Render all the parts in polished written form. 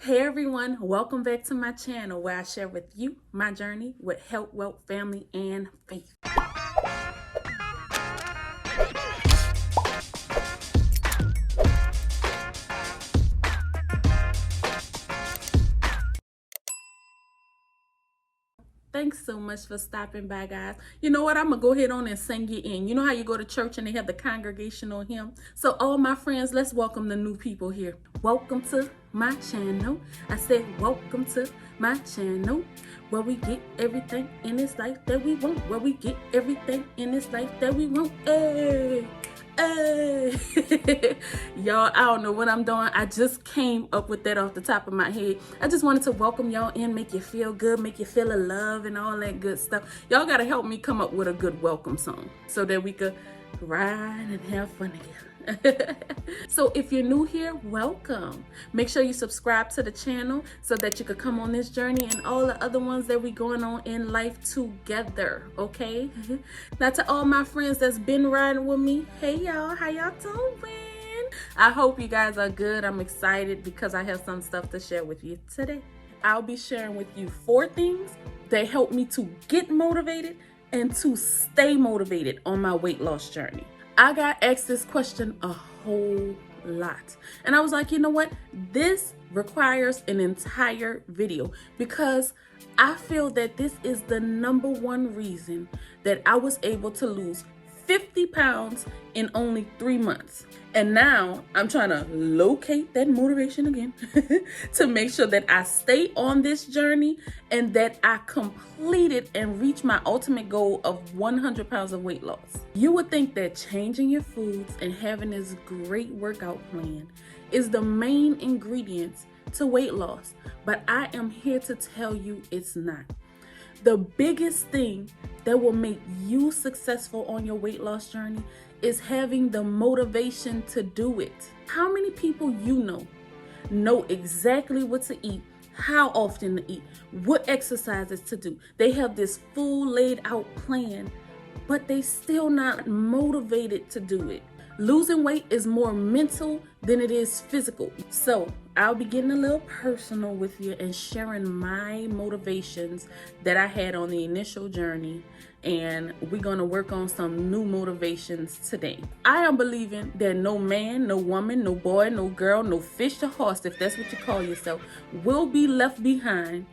Hey everyone, welcome back to my channel where I share with you my journey with health, wealth, family, and faith. Thanks so much for stopping by, guys. You know what? I'm going to go ahead on and sing you in. You know how you go to church and they have the congregational hymn? So all my friends, let's welcome the new people here. Welcome to my channel. I said welcome to my channel where we get everything in this life that we want. Where we get everything in this life that we want. Hey. Hey. Y'all, I don't know what I'm doing. I just came up with that off the top of my head. I just wanted to welcome y'all in, make you feel good, make you feel a love and all that good stuff. Y'all gotta help me come up with a good welcome song so that we could ride and have fun together. So if you're new here, welcome. Make sure you subscribe to the channel so that you could come on this journey and all the other ones that we going on in life together, okay? Now to all my friends that's been riding with me, hey y'all, how y'all doing? I hope you guys are good. I'm excited because I have some stuff to share with you today. I'll be sharing with you 4 things that help me to get motivated and to stay motivated on my weight loss journey. I got asked this question a whole lot. And I was like, you know what? This requires an entire video because I feel that this is the #1 reason that I was able to lose 50 pounds in only 3 months. And now I'm trying to locate that motivation again to make sure that I stay on this journey and that I complete it and reach my ultimate goal of 100 pounds of weight loss. You would think that changing your foods and having this great workout plan is the main ingredients to weight loss, but I am here to tell you it's not. The biggest thing that will make you successful on your weight loss journey is having the motivation to do it. How many people you know exactly what to eat, how often to eat, what exercises to do? They have this full laid out plan, but they still not motivated to do it. Losing weight is more mental than it is physical. So I'll be getting a little personal with you and sharing my motivations that I had on the initial journey. And we're going to work on some new motivations today. I am believing that no man, no woman, no boy, no girl, no fish or horse, if that's what you call yourself, will be left behind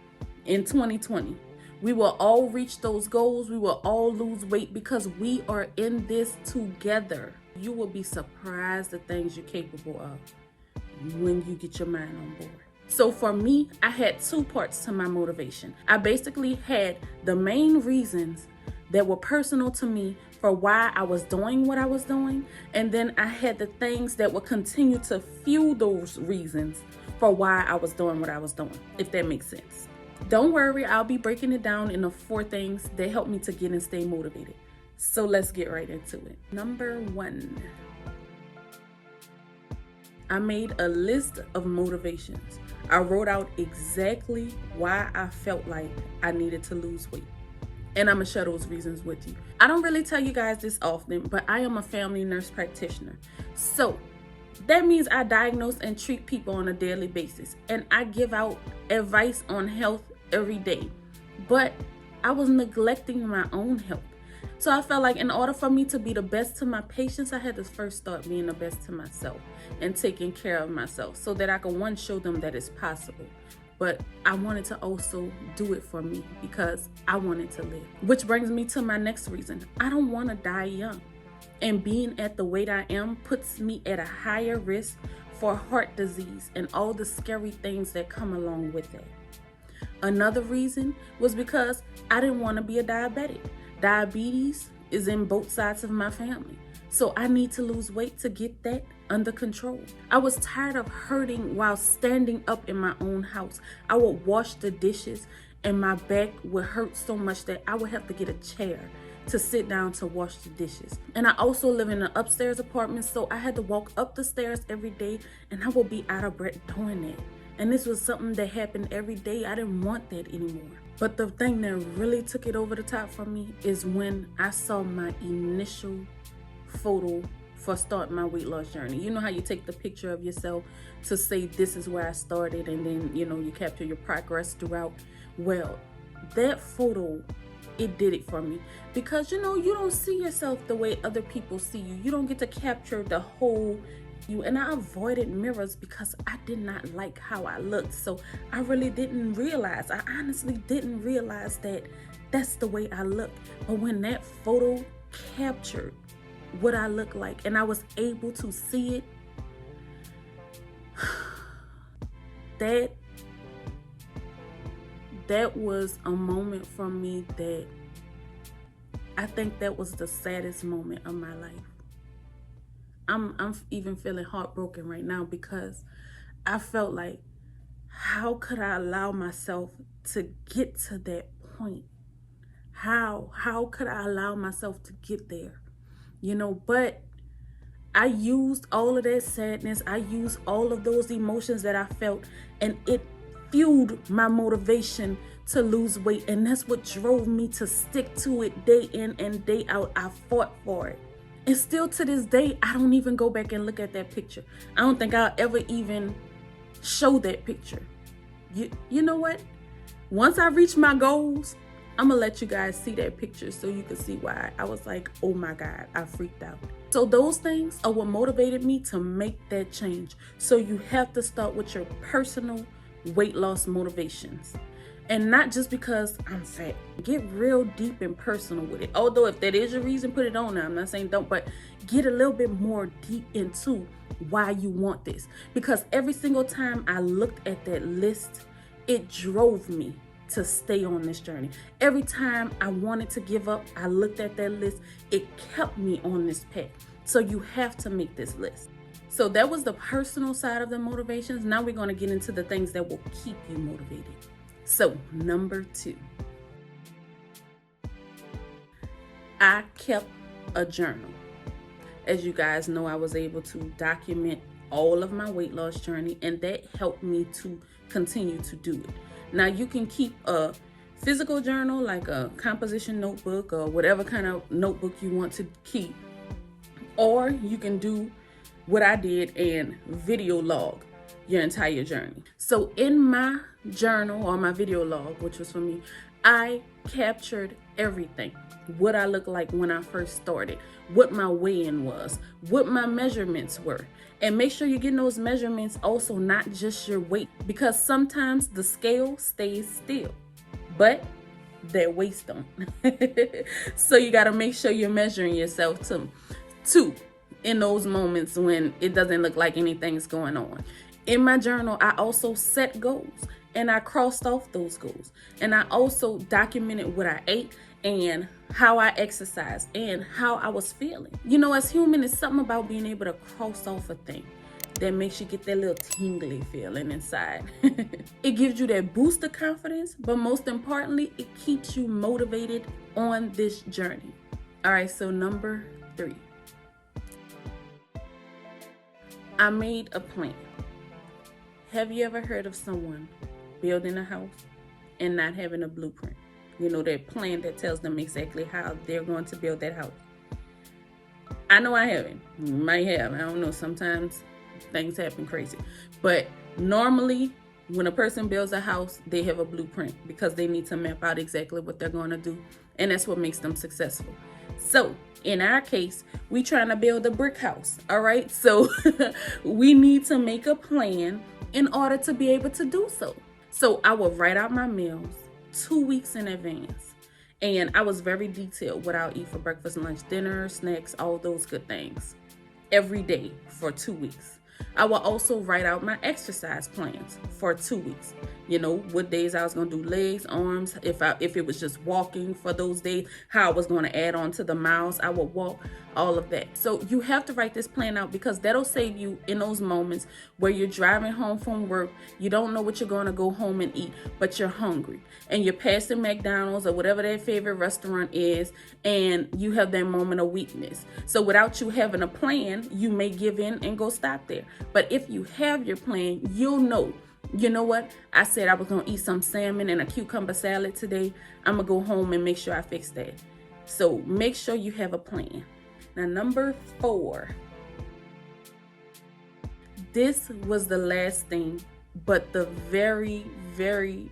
in 2020. We will all reach those goals. We will all lose weight because we are in this together. You will be surprised at things you're capable of when you get your mind on board. So for me, I had 2 parts to my motivation. I basically had the main reasons that were personal to me for why I was doing what I was doing. And then I had the things that would continue to fuel those reasons for why I was doing what I was doing, if that makes sense. Don't worry, I'll be breaking it down into 4 things that help me to get and stay motivated. So let's get right into it. Number 1, I made a list of motivations. I wrote out exactly why I felt like I needed to lose weight. And I'm gonna share those reasons with you. I don't really tell you guys this often, but I am a family nurse practitioner. So that means I diagnose and treat people on a daily basis. And I give out advice on health every day. But I was neglecting my own health. So I felt like in order for me to be the best to my patients, I had to first start being the best to myself and taking care of myself so that I could, 1, show them that it's possible. But I wanted to also do it for me because I wanted to live. Which brings me to my next reason. I don't want to die young. And being at the weight I am puts me at a higher risk for heart disease and all the scary things that come along with it. Another reason was because I didn't want to be a diabetic. Diabetes is in both sides of my family. So I need to lose weight to get that under control. I was tired of hurting while standing up in my own house. I would wash the dishes and my back would hurt so much that I would have to get a chair to sit down to wash the dishes. And I also live in an upstairs apartment, so I had to walk up the stairs every day and I would be out of breath doing that. And this was something that happened every day. I didn't want that anymore. But the thing that really took it over the top for me is when I saw my initial photo for starting my weight loss journey. You know how you take the picture of yourself to say this is where I started, and then you capture your progress throughout. Well, that photo, it did it for me, because you don't see yourself the way other people see you. You don't get to capture the whole you. And I avoided mirrors because I did not like how I looked. So I really didn't realize, I honestly didn't realize that that's the way I look. But when that photo captured what I look like and I was able to see it, that was a moment for me that I think that was the saddest moment of my life. I'm even feeling heartbroken right now, because I felt like, how could I allow myself to get to that point? How could I allow myself to get there? But I used all of that sadness. I used all of those emotions that I felt, and it fueled my motivation to lose weight. And that's what drove me to stick to it day in and day out. I fought for it. And still to this day, I don't even go back and look at that picture. I don't think I'll ever even show that picture. You know what? Once I reach my goals, I'm gonna let you guys see that picture so you can see why I was like, oh my God, I freaked out. So those things are what motivated me to make that change. So you have to start with your personal weight loss motivations. And not just because I'm fat. Get real deep and personal with it. Although if that is your reason, put it on now. I'm not saying don't, but get a little bit more deep into why you want this. Because every single time I looked at that list, it drove me to stay on this journey. Every time I wanted to give up, I looked at that list. It kept me on this path. So you have to make this list. So that was the personal side of the motivations. Now we're going to get into the things that will keep you motivated. So number 2, I kept a journal. As you guys know, I was able to document all of my weight loss journey, and that helped me to continue to do it. Now you can keep a physical journal, like a composition notebook or whatever kind of notebook you want to keep, or you can do what I did and video log your entire journey. So in my journal, or my video log, which was for me, I captured everything. What I looked like when I first started, what my weigh-in was, what my measurements were. And make sure you're getting those measurements also, not just your weight, because sometimes the scale stays still, but their weights don't. So you got to make sure you're measuring yourself too in those moments when it doesn't look like anything's going on. In my journal, I also set goals, and I crossed off those goals. And I also documented what I ate and how I exercised and how I was feeling. As human, it's something about being able to cross off a thing that makes you get that little tingly feeling inside. It gives you that boost of confidence, but most importantly, it keeps you motivated on this journey. All right, so number 3. I made a plan. Have you ever heard of someone building a house and not having a blueprint? That plan that tells them exactly how they're going to build that house. I know I haven't. You might have. I don't know. Sometimes things happen crazy. But normally, when a person builds a house, they have a blueprint because they need to map out exactly what they're going to do. And that's what makes them successful. So in our case, we trying to build a brick house. All right. So we need to make a plan in order to be able to do so. So I will write out my meals 2 weeks in advance. And I was very detailed what I'll eat for breakfast, lunch, dinner, snacks, all those good things every day for 2 weeks. I will also write out my exercise plans for 2 weeks. What days I was going to do legs, arms, if it was just walking for those days, how I was going to add on to the miles I would walk, all of that. So you have to write this plan out, because that'll save you in those moments where you're driving home from work, you don't know what you're going to go home and eat, but you're hungry and you're passing McDonald's or whatever their favorite restaurant is, and you have that moment of weakness. So without you having a plan, you may give in and go stop there. But if you have your plan, you'll know, you know what? I said I was going to eat some salmon and a cucumber salad today. I'm going to go home and make sure I fix that. So make sure you have a plan. Now, number 4, this was the last thing, but the very, very,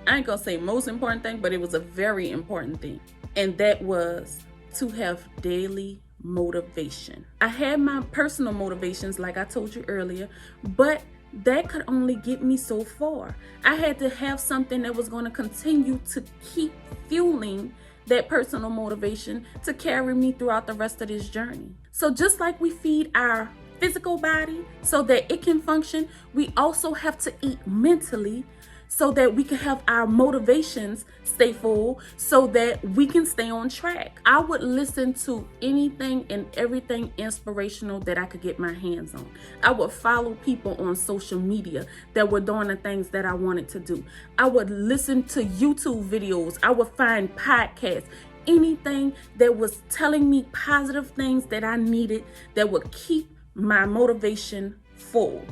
I ain't gonna say most important thing, but it was a very important thing. And that was to have daily motivation. I had my personal motivations, like I told you earlier, but that could only get me so far. I had to have something that was going to continue to keep fueling that personal motivation to carry me throughout the rest of this journey. So just like we feed our physical body so that it can function, we also have to eat mentally so that we can have our motivations stay full, so that we can stay on track. I would listen to anything and everything inspirational that I could get my hands on. I would follow people on social media that were doing the things that I wanted to do. I would listen to YouTube videos. I would find podcasts, anything that was telling me positive things that I needed that would keep my motivation full.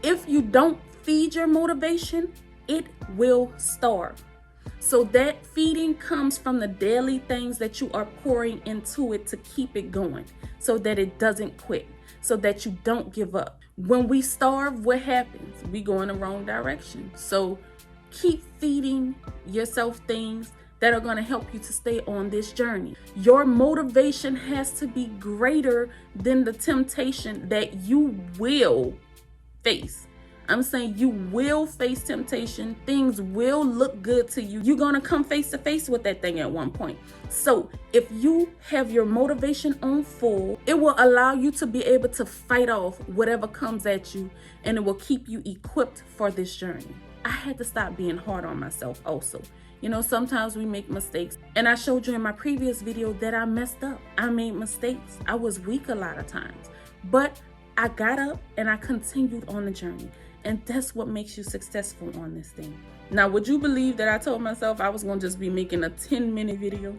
If you don't feed your motivation, it will starve. So that feeding comes from the daily things that you are pouring into it to keep it going, so that it doesn't quit, so that you don't give up. When we starve, what happens? We go in the wrong direction. So keep feeding yourself things that are going to help you to stay on this journey. Your motivation has to be greater than the temptation that you will face. I'm saying you will face temptation. Things will look good to you. You're going to come face to face with that thing at one point. So if you have your motivation on full, it will allow you to be able to fight off whatever comes at you, and it will keep you equipped for this journey. I had to stop being hard on myself also. You know, sometimes we make mistakes, and I showed you in my previous video that I messed up. I made mistakes. I was weak a lot of times, but I got up and I continued on the journey. And that's what makes you successful on this thing. Now, would you believe that I told myself I was going to just be making a 10-minute video?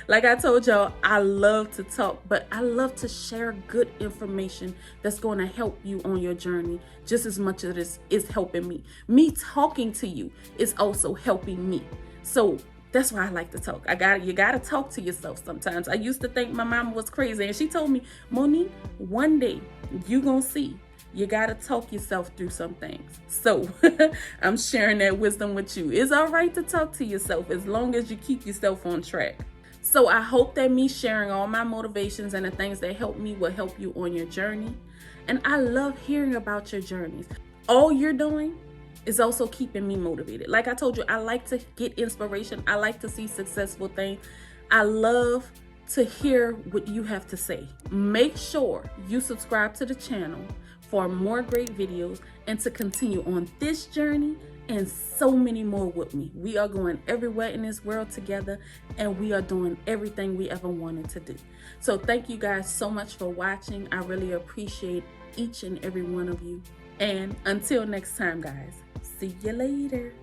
Like I told y'all, I love to talk, but I love to share good information that's going to help you on your journey just as much as it is helping me. Me talking to you is also helping me. So that's why I like to talk. You gotta talk to yourself sometimes. I used to think my mama was crazy, and she told me, Monique, one day you gonna see. You gotta talk yourself through some things. So I'm sharing that wisdom with you. It's all right to talk to yourself as long as you keep yourself on track. So I hope that me sharing all my motivations and the things that help me will help you on your journey. And I love hearing about your journeys. All you're doing is also keeping me motivated. Like I told you, I like to get inspiration. I like to see successful things. I love to hear what you have to say. Make sure you subscribe to the channel for more great videos and to continue on this journey and so many more with me. We are going everywhere in this world together, and we are doing everything we ever wanted to do. So thank you guys so much for watching. I really appreciate each and every one of you. And until next time, guys, see you later.